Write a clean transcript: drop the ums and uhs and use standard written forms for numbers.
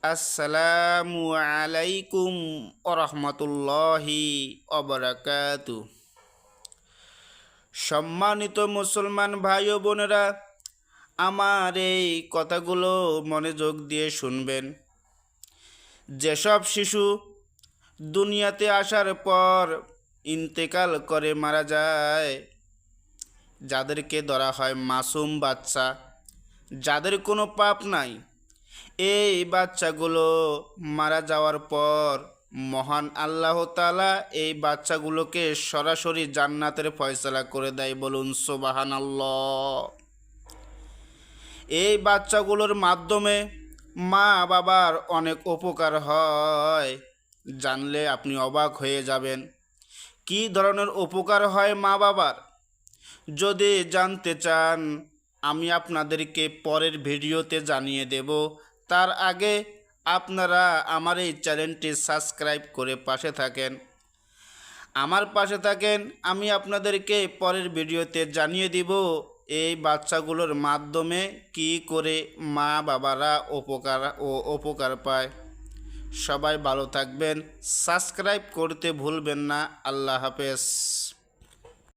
আসসালামু আলাইকুম ওরহমতুল্লাহি ওবারাকাতু। সম্মানিত মুসলমান ভাই ও বোনেরা, আমার এই কথাগুলো মনোযোগ দিয়ে শুনবেন। যেসব শিশু দুনিয়াতে আসার পর ইন্তেকাল করে মারা যায়, যাদেরকে ধরা হয় মাসুম বাচ্চা, যাদের কোনো পাপ নাই, এই বাচ্চাগুলো মারা যাওয়ার পর মহান আল্লাহ তাআলা এই বাচ্চাগুলোকে সরাসরি জান্নাতের ফয়সালা করে দেয়। বলুন সুবহানাল্লাহ। এই বাচ্চাগুলোর মাধ্যমে মা বাবার অনেক উপকার হয়, জানলে আপনি অবাক হয়ে যাবেন। কী ধরনের উপকার হয় মা বাবার? যদি জানতে চান, আমি আপনাদেরকে পরের ভিডিওতে জানিয়ে দেব। তার আগে আপনারা আমার এই চ্যানেলটি সাবস্ক্রাইব করে পাশে থাকেন, আমার পাশে থাকেন। আমি আপনাদেরকে পরের ভিডিওতে জানিয়ে দিব এই বাচ্চাগুলোর মাধ্যমে কি করে মা বাবারা উপকার পায়। সবাই ভালো থাকবেন, সাবস্ক্রাইব করতে ভুলবেন না। আল্লাহ হাফেজ।